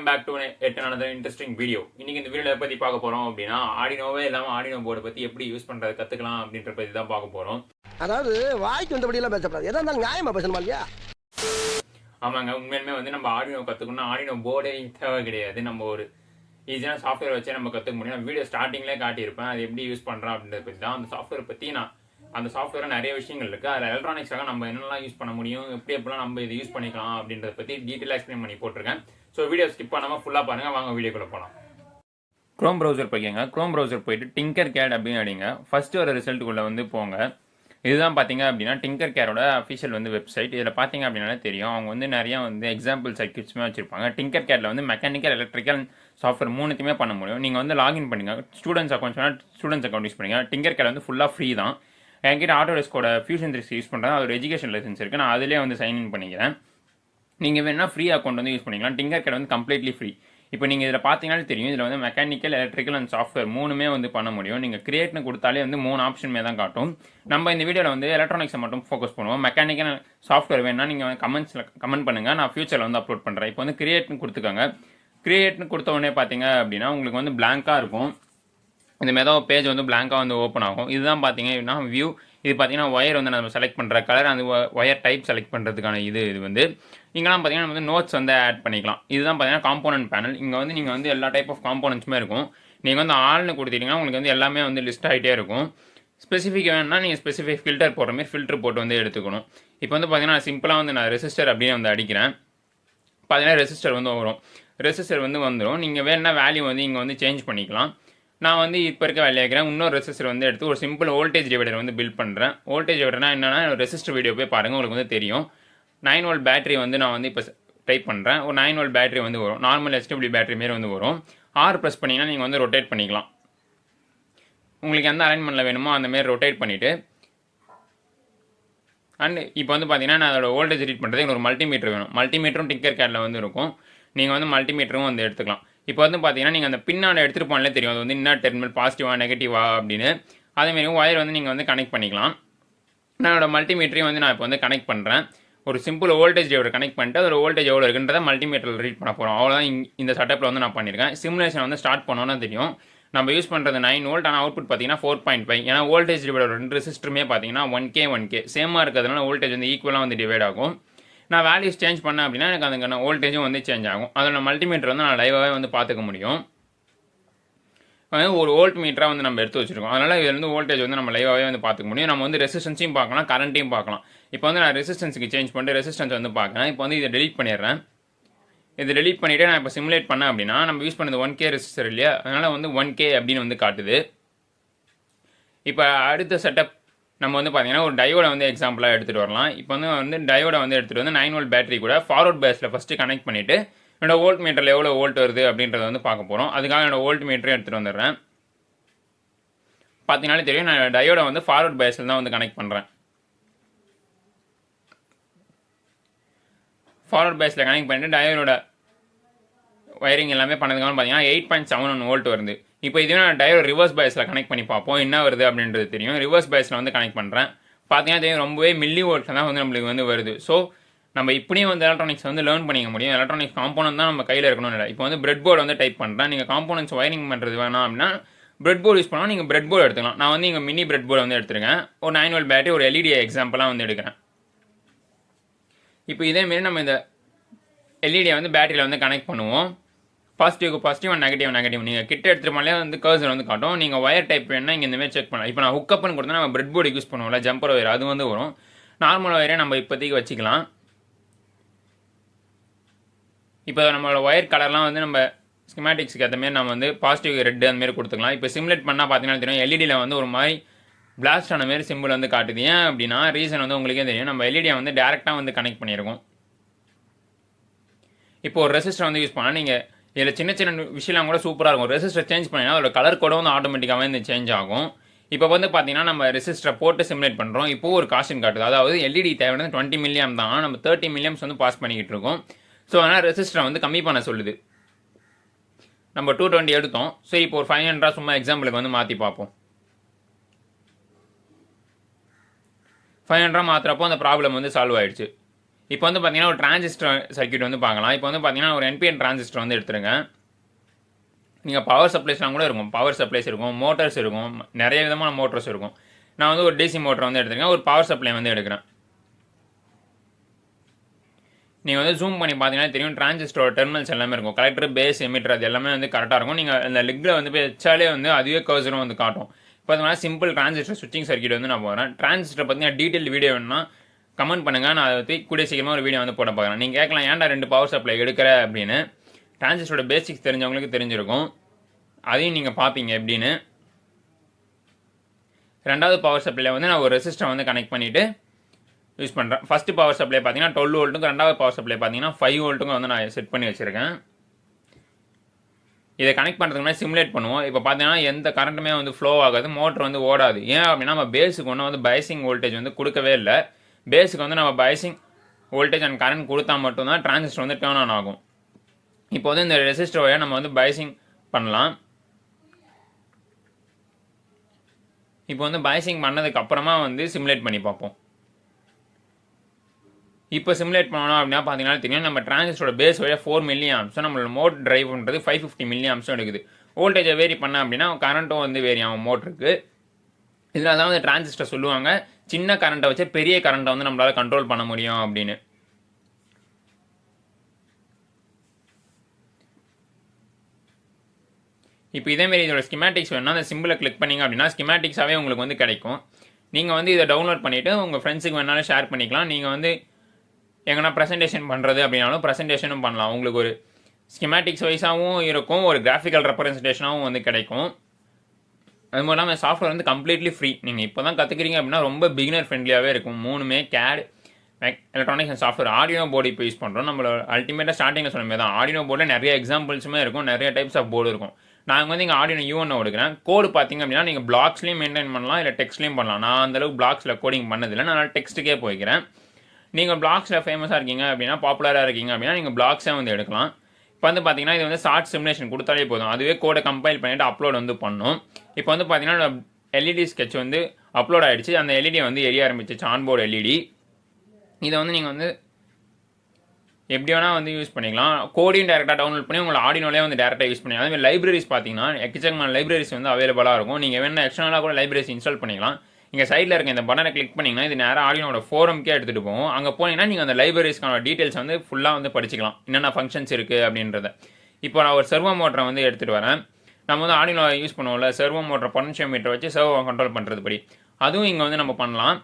Welcome back to another interesting video. இன்னைக்கு இந்த வீடியோல பத்தி பார்க்க போறோம் அப்படினா ஆர்டினோவே இல்லாம ஆர்டினோ போர்டு பத்தி எப்படி யூஸ் பண்றது கத்துக்கலாம் அப்படின்ற பத்தி தான் பார்க்க போறோம். அதாவது வாய்க்கு வந்தபடி எல்லாம் பேசக்கூடாது. எதா இருந்தாலும் நியாயமா பேசணுமா இல்லையா? ஆமாங்க, உண்மையிலேயே வந்து நம்ம ஆர்டினோ கத்துக்கணும்னா ஆர்டினோ போர்டே தேவை கிடையாது. நம்ம ஒரு ஈஸியான சாஃப்ட்வேர் வச்சே நம்ம கத்துக்க முடியும். நான் வீடியோ ஸ்டார்டிங்லேயே காட்டியிருப்பேன் அது எப்படி யூஸ் பண்றோம் அப்படின்றத பத்தி தான். அந்த சாஃப்ட்வேர் பத்தி அந்த சாஃப்ட்வேரில் நிறைய விஷயங்கள் இருக்குது. அதில் எலக்ட்ரானிக்ஸாக நம்ம என்னெல்லாம் யூஸ் பண்ண முடியும், எப்படிலாம் நம்ம இதை யூஸ் பண்ணிக்கலாம் அப்படின்றத பற்றி டீட்டெயிலாக எக்ஸ்பிளைன் பண்ணி போட்டிருக்கேன். ஸோ வீடியோ ஸ்கிப் பண்ணாமல் ஃபுல்லாக பாருங்கள். வாங்க வீடியோக்குள்ளே போகலாம். க்ரோம் ப்ரௌசர் போய்க்கங்க. க்ரோம் ப்ரௌசர் போயிட்டு டிங்கர் கேட் அப்படின்னு அடிங்க. ஃபர்ஸ்ட் ஒரு ரிசல்ட்டுக்குள்ளே வந்து போங்க. இதுதான் பார்த்தீங்க அப்படின்னா டிங்கர் கேரோட அஃபிஷியல் வந்து வெப்சைட். இதில் பார்த்தீங்க அப்படின்னா தெரியும், அவங்க வந்து நிறையா வந்து எக்ஸாம்பிள் சர்க்கியூட்ஸுமே வச்சிருப்பாங்க. டிங்கர் கேட்டில் வந்து மெக்கானிக்கல், எலக்ட்ரிக்கல், சாஃப்ட்வேர் மூணுத்தையுமே பண்ண முடியும். நீங்கள் வந்து லாகின் பண்ணுங்க. ஸ்டூடெண்ட்ஸ் அக்கௌண்ட் சொன்னால் ஸ்டூடெண்ட்ஸ் அக்கௌண்ட் யூஸ் பண்ணுங்க. டிங்கர் கேட் வந்து ஃபுல்லாக ஃப்ரீ தான். என்கிட்ட ஆட்டோடெஸ்கோட ஃபியூஷன் 3 யூஸ் பண்ணுறேன். அதோட எஜுகேஷன் லைசன்ஸ் இருக்குது. நான் அதிலே வந்து சைன்இன் பண்ணிக்கிறேன். நீங்கள் வேணா ஃப்ரீ அக்கௌண்ட் வந்து யூஸ் பண்ணிக்கலாம். டிங்கர் கேட் வந்து கம்ப்ளீட்லி ஃப்ரீ. இப்போ நீங்கள் இதில் பார்த்தீங்கன்னா தெரியும், இதில் வந்து மெக்கானிக்கல், எலக்ட்ரிக்கல் அண்ட் சாஃப்ட்வேர் மூணுமே வந்து பண்ண முடியும். நீங்கள் கிரியேட்னு கொடுத்தாலே வந்து 3 ஆப்ஷனுமே தான் காட்டும். நம்ம இந்த வீடியோவில் வந்து எலக்ட்ரானிக்ஸை மட்டும் ஃபோக்கஸ் பண்ணுவோம். மெக்கானிக்கல் சாஃப்ட்வேர் வேணா நீங்கள் கமெண்ட் பண்ணுங்கள், நான் ஃபியூச்சரில் வந்து அப்லோட் பண்ணுறேன். இப்போ வந்து கிரியேட்னு கொடுத்துக்கோங்க. கிரியேட்னு கொடுத்த உடனே பார்த்தீங்க அப்படின்னா உங்களுக்கு வந்து பிளாங்காக இருக்கும். இந்த மாதிரி தான் பேஜ் வந்து பிளாங்காக வந்து ஓப்பன் ஆகும். இதுதான் பார்த்தீங்கன்னா வியூ. இது பார்த்தீங்கன்னா ஒயர் வந்து நம்ம செலக்ட் பண்ணுற கலர், அந்த ஒயர் டைப் செலக்ட் பண்ணுறதுக்கான இது வந்து இங்கெல்லாம் பார்த்தீங்கன்னா நம்ம வந்து நோட்ஸ் வந்து ஆட் பண்ணிக்கலாம். இதுதான் பார்த்தீங்கன்னா காம்போனன்ட் பேனல். இங்கே வந்து நீங்கள் வந்து எல்லா டைப் ஆஃப் காம்போனன்ட்ஸுமே இருக்கும். நீங்கள் வந்து ஆள்னு கொடுத்தீங்கன்னா உங்களுக்கு வந்து எல்லாமே வந்து லிஸ்ட் ஆகிட்டே இருக்கும். ஸ்பெசிஃபிக் வேணும்னா நீங்கள் ஸ்பெசிஃபிக் ஃபில்டர் போடுற மாதிரி ஃபில்டர் போட்டு வந்து எடுத்துக்கணும். இப்போ வந்து பார்த்தீங்கன்னா சிம்பிளாக வந்து நான் ரெசிஸ்டர் அப்படின்னு வந்து அடிக்கிறேன். பார்த்தீங்கன்னா ரெசிஸ்டர் வந்து வரும். ரெசிஸ்டர் வந்து வந்துடும். நீங்கள் வேணுன்னா வேல்யூ வந்து இங்கே வந்து சேஞ்ச் பண்ணிக்கலாம். நான் வந்து இப்போ இருக்க வேலையை இருக்கிறேன். இன்னொரு ரெசிஸ்டர் வந்து எடுத்து ஒரு சிம்பிள் வோல்டேஜ் டிவைடர் வந்து பில்ட் பண்ணுறேன். வோல்டேஜ் டிவைடர்னா என்னன்னா, ரெசிஸ்டர் வீடியோ போய் பாருங்கள், உங்களுக்கு வந்து தெரியும். 9 வோல்ட் பேட்டரி வந்து நான் வந்து இப்போ டைப் பண்ணுறேன். ஒரு 9 வோல்ட் பேட்டரி வந்து வரும். நார்மல் HW பேட்டரி மாரி வந்து வரும். R ப்ரெஸ் பண்ணிங்கன்னா நீங்கள் வந்து ரொட்டேட் பண்ணிக்கலாம். உங்களுக்கு எந்த அலைன்மெண்ட்டில் வேணுமோ அந்த மாரி ரொட்டேட் பண்ணிவிட்டு, அண்ட் இப்போ வந்து பார்த்தீங்கன்னா நான் அதோட வோல்டேஜ் ரீட் பண்ணுறதுக்கு ஒரு மல்டிமீட்டர் வேணும். மல்டிமீட்டரும் டிங்கர் கேடில் வந்து இருக்கும். நீங்கள் வந்து மல்டிமீட்டரும் வந்து எடுத்துக்கலாம். இப்போ வந்து பார்த்தீங்கன்னா நீங்கள் அந்த பின்னாடி எடுத்துகிட்டு போனாலே தெரியும், அது வந்து என்ன டெர்மினல் பாசிட்டிவா நெகட்டிவா அப்படின்னு. அதேமாரி ஒயர் வந்து நீங்கள் வந்து கனெக்ட் பண்ணிக்கலாம். என்னோட மல்டிமீட்டரையும் வந்து நான் இப்போ வந்து கனெக்ட் பண்ணுறேன். ஒரு சிம்பிள் வோல்டேஜ் டிவைடர் கனெக்ட் பண்ணிட்டு அதோட வோல்டேஜ் எவ்வளோ இருக்குன்றதை மல்டிமீட்டரில் ரீட் பண்ண போகிறோம். அவ்வளோதான் இந்த செட்டப்பில் வந்து நான் பண்ணியிருக்கேன். சிமுலேஷன் வந்து ஸ்டார்ட் பண்ணோன்னா தெரியும். நம்ம யூஸ் பண்ணுறது 9 வோல்ட், ஆனால் அவுட்புட் பார்த்தீங்கன்னா 4.5. ஏன்னா வோல்டேஜ் டிவைடர் 2 ரெசிஸ்டருமே பார்த்தீங்கன்னா 1K சேமாக இருக்கிறதுனால வோல்டேஜ் வந்து ஈக்குவலாக வந்து டிவைட் ஆகும். நான் வேல்யூஸ் சேஞ்ச் பண்ணேன் அப்படின்னா எனக்கு அதுக்கான வோல்டேஜும் வந்து சேஞ்ச் ஆகும். அதோட மல்டிமீட்டர் வந்து நான் லைவாகவே வந்து பார்த்துக்க முடியும். ஒரு வோல்ட் மீட்டராக வந்து நம்ம எடுத்து வச்சுருக்கோம். அதனால் இதில் வந்து வோல்டேஜ் வந்து நம்ம லைவாகவே வந்து பார்த்துக்க முடியும். நம்ம வந்து ரெசிஸ்டன்ஸையும் பார்க்கலாம், கரண்ட்டையும் பார்க்கலாம். இப்போ வந்து நான் ரெசிஸ்டன்ஸுக்கு சேஞ்ச் பண்ணிட்டு ரெசிஸ்டன்ஸ் வந்து பார்க்குறேன். இப்போ வந்து இதை டெலீட் பண்ணிடுறேன். இது டெலீட் பண்ணிவிட்டு நான் இப்போ சிமுலேட் பண்ணேன் அப்படின்னா நம்ம யூஸ் பண்ணது 1K ரெசிஸ்டர் இல்லையா, அதனால் வந்து 1K அப்படின்னு வந்து காட்டுது. இப்போ அடுத்த செட்டப் நம்ம வந்து பார்த்தீங்கன்னா ஒரு டயோட வந்து எக்ஸாம்பிளாக எடுத்துகிட்டு வரலாம். இப்போ வந்து டயோட வந்து எடுத்துகிட்டு வந்து 9 வோல்ட் பேட்டரி கூட ஃபார்வர்ட் பேஸில் ஃபஸ்ட்டு கனெக்ட் பண்ணிவிட்டு என்னோட வோல்ட் மீட்டரில் எவ்வளோ வோல்ட் வருது அப்படின்றத வந்து பார்க்க போகிறோம். அதுக்காக என்னோட வோல்ட் மீட்டரை எடுத்துகிட்டு வந்துடுறேன். பார்த்தீங்கன்னாலே தெரியும், நான் டயோட வந்து ஃபார்வர்ட் பேஸில் தான் வந்து கனெக்ட் பண்ணுறேன். ஃபார்வர்ட் பேஸில் கனெக்ட் பண்ணிவிட்டு டயோட ஒயரிங் எல்லாமே பண்ணதுக்காக பார்த்தீங்கன்னா 8.71 வோல்ட் வருது. இப்போ இதுவே நான் டயோட ரிவர்ஸ் பேஸில் கனெக்ட் பண்ணி பார்ப்போம் என்ன வருது அப்படின்றது தெரியும். ரிவர்ஸ் பேஸில் வந்து கனெக்ட் பண்ணுறேன். பார்த்தீங்கன்னா தெரியும், ரொம்பவே மில்லி வோல்ட்டில் தான் வந்து நம்மளுக்கு வந்து வருது. ஸோ நம்ம இப்படியும் வந்து எலக்ட்ரானிக்ஸ் வந்து லேர்ன் பண்ணிக்க முடியும். எலக்ட்ரானிக்ஸ் காம்போனன்ட் தான் நம்ம கையில் இருக்கணும் இல்லை. இப்போ வந்து பிரெட் போர்டு வந்து டைப் பண்ணுறேன். நீங்கள் காம்போனன்ட்ஸ் ஒயரிங் பண்ணுறது வேணாம் அப்படின்னா பிரெட் போர்டு யூஸ் பண்ணால் நீங்கள் பிரெட் போர்டு எடுத்துக்கலாம். நான் வந்து இங்கே மினி பிரெட் போர்டு வந்து எடுத்துருக்கேன். ஒரு 9 வோல்ட் பேட்டரி, ஒரு LED எக்ஸாம்பிளாக வந்து எடுக்கிறேன். இப்போ இதேமாரி நம்ம இந்த எல்இடியை வந்து பேட்டரியில் வந்து கனெக்ட் பண்ணுவோம். பாசிட்டிவ் பாசிட்டிவ் அண்ட் நெகட்டிவ் நீங்கள் கிட்ட எடுத்துகிட்டு வந்து கர்சர் வந்து காட்டும். நீங்கள் ஒயர் டைப் வேணுன்னா இங்கே இந்தமாதிரி செக் பண்ணலாம். இப்போ நான் ஹுக்கப்னு கொடுத்தா நம்ம பிரெட் போர்டு யூஸ் பண்ணுவோம்ல, ஜம்பர் ஒயர், அது வந்து வரும். நார்மல் ஒயரே நம்ம இப்போதைக்கு வச்சுக்கலாம். இப்போ நம்மளோட ஒயர் கலர்லாம் வந்து நம்ம ஸ்கிமேட்டிக்ஸ்க்கு ஏற்றமாரி நம்ம வந்து பாசிட்டிவ் ரெட் அந்தமாரி கொடுத்துக்கலாம். இப்போ சிமுலேட் பண்ணால் பார்த்தீங்கன்னா தெரியும், எல்இடியில் வந்து ஒரு மாதிரி பிளாஸ்ட் ஆன மாரி சிம்பிள் வந்து காட்டுது. ஏன் அப்படின்னா ரீசன் வந்து உங்களுக்கே தெரியும், நம்ம எல்இடியை வந்து டேரெக்டாக வந்து கனெக்ட் பண்ணியிருக்கோம். இப்போ ஒரு ரெசிஸ்டர் வந்து யூஸ் பண்ணால் நீங்கள் இதில் சின்ன சின்ன விஷயம்லாம் கூட சூப்பராக இருக்கும். ரெசிஸ்டர் சேஞ்ச் பண்ணிங்கன்னா அதோட கலர் கூட வந்து ஆட்டோமேட்டிக்காகவே வந்து சேஞ்ச் ஆகும். இப்போ வந்து பார்த்தீங்கன்னா நம்ம ரெசிஸ்டரை போட்டு சிமுலேட் பண்ணுறோம். இப்போது ஒரு காஸ்டின் காட்டுது. அதாவது எல்இடி தேவையான 20 மில்லியம் தான், நம்ம 30 மில்லியம்ஸ் வந்து பாஸ் பண்ணிக்கிட்டு இருக்கோம். ஸோ அதனால் ரெசிஸ்டரை வந்து கம்மி பண்ண சொல்லுது. நம்ம 220 எடுத்தோம். ஸோ இப்போ ஒரு 500 சும்மா எக்ஸாம்பிளுக்கு வந்து மாற்றி பார்ப்போம். 500 மாத்திரப்போ அந்த ப்ராப்ளம் வந்து சால்வ் ஆயிடுச்சு. இப்போ வந்து பார்த்தீங்கன்னா ஒரு டிரான்சிஸ்டர் சர்க்யூட் வந்து பார்க்கலாம். இப்போ வந்து பார்த்தீங்கன்னா ஒரு NPN டிரான்சிஸ்டர் வந்து எடுத்துருங்க. நீங்கள் பவர் சப்ளைஸ்லாம் கூட இருக்கும், பவர் சப்ளைஸ் இருக்கும், மோட்டர்ஸ் இருக்கும், நிறைய விதமான மோட்டர்ஸ் இருக்கும். நான் வந்து ஒரு DC மோட்டர் வந்து எடுத்துருக்கேன், ஒரு பவர் சப்ளை வந்து எடுக்கிறேன். நீங்கள் வந்து ஜூம் பண்ணி பார்த்தீங்கன்னா தெரியும், டிரான்சிஸ்டரோட டெர்மினல்ஸ் எல்லாமே இருக்கும். கலெக்டர், பேஸ், எமிட்டர் அது எல்லாமே வந்து கரெக்டாக இருக்கும். நீங்கள் அந்த லிக்கில் வந்து போய் வச்சாலே வந்து அதுவே கர்சரும் வந்து காட்டும். இப்போ அது மாதிரி சிம்பிள் டிரான்சிஸ்டர் ஸ்விட்சிங் சர்க்யூட் வந்து நான் போகிறேன். டிரான்சிஸ்டர் பார்த்தீங்கன்னா டீட்டெயில் வீடியோ வேணும்னா கமெண்ட் பண்ணுங்கள், நான் அதை பற்றி கூடிய சீக்கிரமாக ஒரு வீடியோ வந்து போட பார்க்குறேன். நீங்கள் கேட்கலாம் ஏன்டா 2 பவர் சப்ளை எடுக்கிற அப்படின்னு. டிரான்சிஸ்டரோட பேசிக்ஸ் தெரிஞ்சவங்களுக்கு தெரிஞ்சிருக்கும், அதையும் நீங்கள் பார்ப்பீங்க எப்படின்னு. ரெண்டாவது பவர் சப்ளையில் வந்து நான் ஒரு ரெசிஸ்டர் வந்து கனெக்ட் பண்ணிவிட்டு யூஸ் பண்ணுறேன். ஃபஸ்ட்டு பவர் சப்ளை பார்த்தீங்கன்னா 12 வோல்ட்டுக்கும், ரெண்டாவது பவர் சப்ளை பார்த்தீங்கன்னா 5 வோல்ட்டுக்கும் வந்து நான் செட் பண்ணி வச்சுருக்கேன். இதை கனெக்ட் பண்ணுறதுக்கு முன்னாடி சிமுலேட் பண்ணுவோம். இப்போ பார்த்தீங்கன்னா எந்த கரண்ட்டுமே வந்து ஃப்ளோ ஆகாது, மோட்டர் வந்து ஓடாது. ஏன் அப்படின்னா நம்ம பேஸுக்கு ஒன்றும் வந்து பைசிங் வோல்டேஜ் வந்து கொடுக்கவே இல்லை. பேஸுக்கு வந்து நம்ம பைசிங் வோல்டேஜ் அண்ட் கரண்ட் கொடுத்தா மட்டும்தான் டிரான்சிஸ்டர் வந்து டர்ன் ஆன் ஆகும். இப்போ வந்து இந்த ரெசிஸ்டர் வழியாக நம்ம வந்து பைசிங் பண்ணலாம். இப்போ வந்து பைசிங் பண்ணதுக்கு அப்புறமா வந்து சிமுலேட் பண்ணி பார்ப்போம். இப்போ சிமுலேட் பண்ணணும் அப்படின்னா பார்த்தீங்கன்னா தெரியும், நம்ம டிரான்சிஸ்டரோட பேஸ் வழியாக 4 மில்லி ஆம்ஸும் நம்மளோட மோட்டர் டிரைவ் பண்ணுறது 550 மில்லி ஆம்ஸும் எடுக்குது. வோல்டேஜை வேரி பண்ண அப்படின்னா கரண்ட்டும் வந்து வேரி ஆகும் மோட்டருக்கு. இதில் தான் வந்து டிரான்சிஸ்டர் சொல்லுவாங்க சின்ன கரண்ட்டை வச்சு பெரிய கரண்ட்டை வந்து நம்மளால் கண்ட்ரோல் பண்ண முடியும் அப்படின்னு. இப்போ இதேமாரி இதோட ஸ்கிமேட்டிக்ஸ் வேணும்னா அந்த சிம்பிளை கிளிக் பண்ணிங்க அப்படின்னா ஸ்கிமேட்டிக்ஸாகவே உங்களுக்கு வந்து கிடைக்கும். நீங்கள் வந்து இதை டவுன்லோட் பண்ணிவிட்டு உங்கள் ஃப்ரெண்ட்ஸுக்கு வேணாலும் ஷேர் பண்ணிக்கலாம். நீங்கள் வந்து எங்கன்னா ப்ரெசன்டேஷன் பண்ணுறது அப்படின்னாலும் ப்ரெசன்டேஷனும் பண்ணலாம். உங்களுக்கு ஒரு ஸ்கிமேட்டிக்ஸ் வைஸாகவும் இருக்கும், ஒரு கிராஃபிக்கல் ரெப்ரசன்டேஷனாகவும் வந்து கிடைக்கும். அது மட்டும் இல்லாமல் சாஃப்ட்வேர் வந்து கம்ப்ளீட்லி ஃப்ரீ. நீங்கள் இப்போ தான் கற்றுக்கிறீங்க அப்படின்னா ரொம்ப பிகினர் ஃப்ரெண்ட்லியாகவே இருக்கும். 3மே CAD, electronics and software. Arduino board இப்போ யூஸ் பண்ணுறோம். நம்மளோட அல்டிமேட்டாக ஸ்டார்டிங்கில் சொன்ன மாதிரி தான் ஆர்டினோ போர்டில் நிறைய எக்ஸாம்பிள்ஸுமே இருக்கும், நிறைய டைப்ஸ் ஆஃப் போர்டு இருக்கும். நாங்கள் வந்து இங்கே ஆர்டினோ U1 எடுக்கிறேன். கோடு பார்த்தீங்க அப்படின்னா நீங்கள் பிளாக்ஸ்லையும் மெயின்டைன் பண்ணலாம், இல்லை டெக்ஸ்ட்லையும் பண்ணலாம். நான் அந்தளவுக்கு பிளாக்ஸில் கோடிங் பண்ணதில்லை, நான் டெக்ஸ்ட்டுக்கே போய்க்கிறேன். நீங்கள் பிளாக்ஸில் ஃபேமஸாக இருக்கீங்க அப்படின்னா, பாப்புலராக இருக்கீங்க அப்படின்னா நீங்கள் பிளாக்ஸே வந்து எடுக்கலாம். இப்போ வந்து பார்த்தீங்கன்னா இது வந்து ஷார்ட் சிமுலேஷன் கொடுத்தாலே போதும், அதுவே கோடை கம்பைல் பண்ணிவிட்டு அப்லோட் வந்து பண்ணும். இப்போ வந்து பார்த்தீங்கன்னா LED ஸ்கெட்ச் வந்து அப்லோட் ஆகிடுச்சு. அந்த LED வந்து எரிய ஆரம்பிச்சிச்சு, ஆன்போர்டு LED. இதை வந்து நீங்கள் வந்து எப்படி வேணால் வந்து யூஸ் பண்ணிக்கலாம். கோடையும் டேரெக்டாக டவுன்லோட் பண்ணி உங்களை ஆர்டினோலே வந்து டேரெக்டாக யூஸ் பண்ணிக்கலாம். அதேமாதிரி லைப்ரரிஸ் பார்த்தீங்கன்னா எக்கச்சக்கமான லைப்ரரிஸ் வந்து அவைலபிளாக இருக்கும். நீங்கள் வேணால் எக்ஸ்டர்னலாக கூட லைப்ரரிஸ் இன்ஸ்டால் பண்ணிக்கலாம். இங்கே சைடில் இருக்க இந்த பட்டனை கிளிக் பண்ணிங்கன்னா இது நேராக ஆர்டினோட ஃபோரம்க்கே எடுத்துகிட்டு போகும். அங்கே போனீங்கன்னா நீங்கள் அந்த லைப்ரரிஸ்க்கான டீட்டெயில்ஸ் வந்து ஃபுல்லாக வந்து படிச்சிக்கலாம், என்னென்ன ஃபங்க்ஷன்ஸ் இருக்குது அப்படின்றத. இப்போ நான் ஒரு சர்வோ மோட்டரை வந்து எடுத்துகிட்டு வரேன். நம்ம வந்து ஆர்டினோ யூஸ் பண்ணுவோம்ல, சர்வோ மோட்டரை பொட்டன்ஷியோமீட்டர் வச்சு சர்வோ கண்ட்ரோல் பண்ணுறது படி, அதுவும் இங்கே வந்து நம்ம பண்ணலாம்.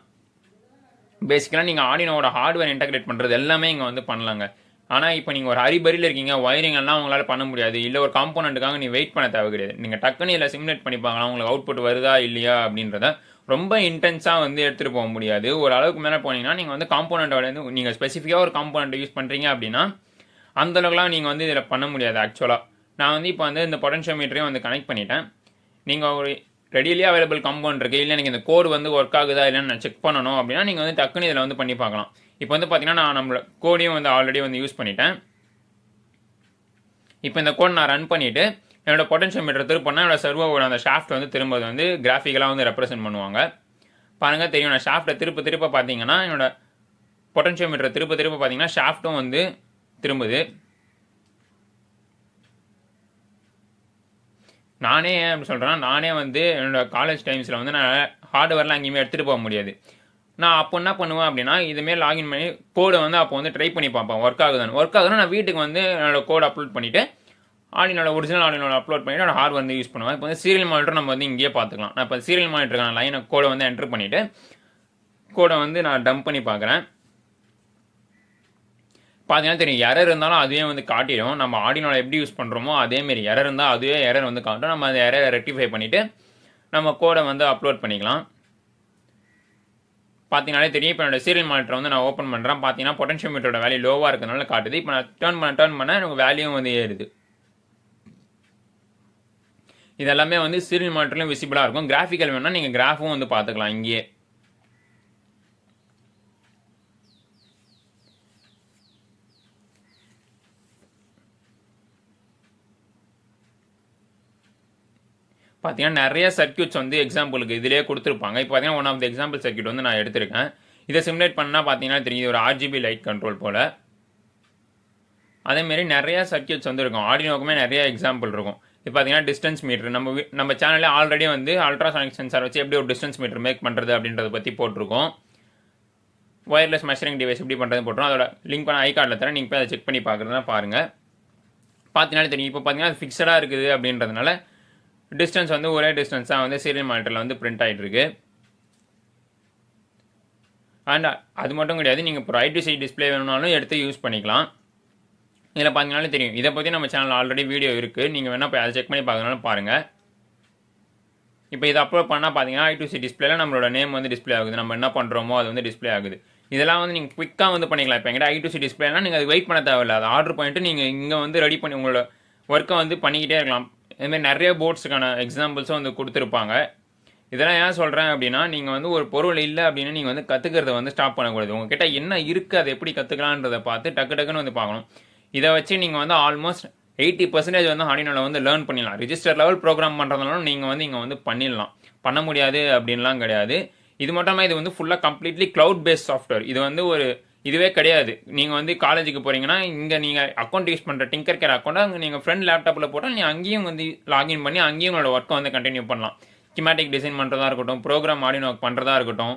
பேசிக்கலாக நீங்கள் ஆர்டினோட ஹார்ட்வேர் இன்டகிரேட் பண்ணுறது எல்லாமே இங்கே வந்து பண்ணலாங்க. ஆனால் இப்போ நீங்கள் ஒரு ஹரிபரியில் இருக்கீங்க, ஒயரிங் எல்லாம் உங்களால் பண்ண முடியாது, இல்லை ஒரு காம்போனண்ட்டுக்காக நீ வெயிட் பண்ண தேவை கிடையாது. நீங்கள் டக்குன்னு இதில் சிமுலேட் பண்ணி பார்க்கலாம் உங்களுக்கு அவுட்புட் வருதா இல்லையா அப்படின்றத. ரொம்ப இன்டென்ஸாக வந்து எடுத்துகிட்டு போக முடியாது. ஒரு அளவுக்கு மேலே போனீங்கன்னா நீங்கள் வந்து காம்போனண்ட்டோட வந்து நீங்கள் ஸ்பெசிஃபிக்காக ஒரு காம்போனண்ட் யூஸ் பண்ணுறீங்க அப்படின்னா அந்தளவுக்குலாம் நீங்கள் வந்து இதில் பண்ண முடியாது. ஆக்சுவலாக நான் வந்து இப்போ வந்து இந்த பொட்டன்ஷியோமீட்டரையும் வந்து கனெக்ட் பண்ணிட்டேன். நீங்கள் ஒரு ரெடியிலே அவைலபிள் காம்பவுண்ட் இருக்குது, இல்லை எனக்கு இந்த கோடு வந்து ஒர்க் ஆகுதா இல்லைன்னு நான் செக் பண்ணணும் அப்படின்னா நீங்கள் வந்து டக்குன்னு இதில் வந்து பண்ணி பார்க்கலாம். இப்போ வந்து பார்த்தீங்கன்னா நான் நம்மளோட கோடையும் வந்து ஆல்ரெடி வந்து யூஸ் பண்ணிட்டேன். இப்போ இந்த கோட் நான் ரன் பண்ணிவிட்டு என்னோட பொட்டன்ஷியோமீட்டர் திருப்பினா என்னோட சர்வோட அந்த ஷாஃப்ட் வந்து திரும்ப வந்து கிராஃபிக்கலாக வந்து ரெப்ரசென்ட் பண்ணுவாங்க. பாருங்கள் தெரியும், நான் ஷாஃப்ட்டை திருப்ப பார்த்தீங்கன்னா என்னோட பொட்டன்ஷியோமீட்டர் திருப்ப பார்த்தீங்கன்னா ஷாஃப்ட்டும் வந்து திரும்புது. நானே ஏன் அப்படி சொல்கிறேன்னா, நானே வந்து என்னோடய காலேஜ் டைம்ஸில் வந்து நான் ஹார்ட்வேர்லாம் எங்கேயுமே எடுத்துகிட்டு போக முடியாது. நான் அப்போ என்ன பண்ணுவேன் அப்படின்னா, இதுமாரி லாகின் பண்ணி கோடை வந்து அப்போ வந்து ட்ரை பண்ணி பார்ப்பேன் ஒர்க் ஆகுதுன்னா நான் வீட்டுக்கு வந்து என்னோட கோடை அப்லோட் பண்ணிவிட்டு ஆர்டினோட ஒரிஜினல் ஆர்டினோட அப்லோட் பண்ணிவிட்டு என்னோட ஹார்ட்வேர் வந்து யூஸ் பண்ணுவேன். இப்போ வந்து சீரியல் மானிட்டர் நம்ம வந்து இங்கேயே பார்த்துக்கலாம். நான் இப்போ சீரியல் மானிட்டருக்கான லைனை கோடை வந்து என்ட்ரு பண்ணிவிட்டு கோடை வந்து நான் டம்ப் பண்ணி பார்க்குறேன். பார்த்தீங்கன்னா தெரியும், எரர் இருந்தாலும் அதுவே வந்து காட்டிடும். நம்ம ஆர்டினோட எப்படி யூஸ் பண்ணுறோமோ அதேமாரி எரர் இருந்தால் அதுவே எரர் வந்து காட்டும். நம்ம அந்த எரரை ரெக்டிஃபை பண்ணிவிட்டு நம்ம கோடை வந்து அப்லோட் பண்ணிக்கலாம். பார்த்தீங்கன்னாலே தெரியும், இப்போ என்னோட சீரியல் மானிட்டர் வந்து நான் ஓப்பன் பண்ணுறேன். பார்த்தீங்கன்னா பொட்டன்ஷியோமீட்டரோட வேல்யூ லோவாக இருக்கிறதுனால காட்டுது. இப்போ நான் டர்ன் பண்ண எனக்கு வேல்யூ வந்து ஏறுது. இதெல்லாமே வந்து சீரியல் மானிட்டர்லையும் விசிபிளாக இருக்கும். கிராஃபிக்கல் வேணும்னா நீங்கள் கிராஃபும் வந்து பார்த்துக்கலாம் இங்கேயே. பார்த்தீங்கன்னா நிறைய சர்க்யூட்ஸ் வந்து எக்ஸாம்பிளுக்கு இதிலே கொடுத்துருப்பாங்க. இப்போ பார்த்தீங்கன்னா one of the example circuit வந்து நான் எடுத்திருக்கேன். இதை சிமுலேட் பண்ணால் பார்த்தீங்கன்னா தெரியுது ஒரு ஆர்ஜிபி லைட் கண்ட்ரோல் போல். அதேமாரி நிறையா சர்க்கியூட்ஸ் வந்து இருக்கும். ஆர்டினோக்குமே நிறைய எக்ஸாம்பிள் இருக்கும். இப்போ பார்த்தீங்கன்னா டிஸ்டன்ஸ் மீட்ரு நம்ம சேனலில் ஆல்ரெடி வந்து அல்ட்ராசானிக் சென்சார் வச்சு எப்படி ஒரு டிஸ்டன்ஸ் மீட்டர் மேக் பண்ணுறது அப்படின்றத பற்றி போட்டிருக்கோம். ஒயர்லெஸ் மெஷரிங் டிவைஸ் எப்படி பண்ணுறது போட்டுரும். அதோட லிங்க் பண்ண ஐகார்டில் தரேன், நீங்கள் போய் அதை செக் பண்ணி பார்க்குறதுனா பாருங்கள். பார்த்தீங்கன்னா தெரியும். இப்போ பார்த்தீங்கன்னா அது ஃபிக்ஸடாக இருக்குது அப்படின்றதுனால டிஸ்டன்ஸ் வந்து ஒரே டிஸ்டன்ஸாக வந்து சீரியல் மானிட்டரில் வந்து பிரிண்ட் ஆகிட்டு இருக்கு. அண்ட் அது மட்டும் கிடையாது, நீங்கள் இப்போ I2C டிஸ்பிளே வேணும்னாலும் எடுத்து யூஸ் பண்ணிக்கலாம். இதில் பார்த்தீங்கன்னாலும் தெரியும். இதை பற்றி நம்ம சேனல் ஆல்ரெடி வீடியோ இருக்குது, நீங்கள் வேணால் போய் அதை செக் பண்ணி பார்க்கறதுனாலும் பாருங்கள். இப்போ இதை அப்லோட் பண்ணால் பார்த்தீங்கன்னா I2C டிஸ்பிளேல நம்மளோட நேம் வந்து டிஸ்பிளே ஆகுது. நம்ம என்ன பண்ணுறோமோ அது வந்து டிஸ்பிளே ஆகுது. இதெல்லாம் வந்து நீங்கள் குவிக்காக வந்து பண்ணிக்கலாம். இப்போ எங்கிட்ட I2C டிஸ்பிளேனா நீங்கள் அது வெயிட் பண்ண தேவையில்லை. அதை ஆர்டர் பண்ணிட்டு நீங்கள் இங்கே வந்து ரெடி பண்ணி உங்களோட ஒர்க்கை வந்து பண்ணிக்கிட்டே இருக்கலாம். இதுமாதிரி நிறைய போர்ட்ஸுக்கான எக்ஸாம்பிள்ஸும் வந்து கொடுத்துருப்பாங்க. இதெல்லாம் ஏன் சொல்கிறேன் அப்படின்னா, நீங்கள் வந்து ஒரு பொருள் இல்லை அப்படின்னு நீங்கள் வந்து கற்றுக்கிறத வந்து ஸ்டாப் பண்ணக்கூடாது. உங்ககிட்ட என்ன இருக்குது, அதை எப்படி கற்றுக்கலான்றதை பார்த்து டக்குன்னு வந்து பார்க்கணும். இதை வச்சு நீங்கள் வந்து ஆல்மோஸ்ட் 80% வந்து ஆர்டினோவில் வந்து லேர்ன் பண்ணிடலாம். ரிஜிஸ்டர் லெவல் ப்ரோக்ராம் பண்ணுறதுனாலும் நீங்கள் வந்து இங்கே வந்து பண்ணிடலாம். பண்ண முடியாது அப்படின்லாம் கிடையாது. இது மட்டும் இது வந்து ஃபுல்லாக கம்ப்ளீட்லி க்ளவுட் பேஸ்ட் சாஃப்ட்வேர். இது வந்து ஒரு இதுவே கிடையாது. நீங்கள் வந்து காலேஜுக்கு போகிறீங்கன்னா இங்கே நீங்கள் அக்கௌண்ட் யூஸ் பண்ணுற டிங்கர் கேர் அக்கௌண்ட்டை அங்கே நீங்கள் ஃப்ரெண்ட் லேப்டாப்பில் போட்டால் நீங்கள் அங்கேயும் வந்து லாகின் பண்ணி அங்கேயும் உங்களோட ஒர்க்கை வந்து கண்டினியூ பண்ணலாம். ஸ்கிமேட்டிக் டிசைன் பண்ணுறதா இருக்கட்டும், ப்ரோக்ராம் ஆர்டினோ பண்ணுறதா இருக்கட்டும்,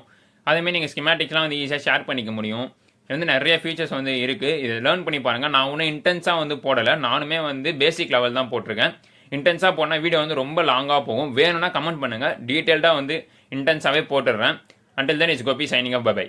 அதேமாதிரி நீங்கள் ஸ்கிமேட்டிக்ஸ்லாம் வந்து ஈஸியாக ஷேர் பண்ணிக்க முடியும். இது வந்து நிறைய ஃபீச்சர்ஸ் வந்து இருக்குது. இதை லேர்ன் பண்ணி பாருங்கள். நான் ஒன்றும் இன்டென்ஸாக வந்து போடலை, நானுமே வந்து பேசிக் லெவல் தான் போட்டிருக்கேன். இன்டென்ஸாக போனால் வீடியோ வந்து ரொம்ப லாங்காக போகும். வேணும்னா கமெண்ட் பண்ணுங்கள், டீட்டெயில்டாக வந்து இன்டென்ஸாகவே போட்டுடுறேன். Until then, it's Gopi signing off. Bye bye.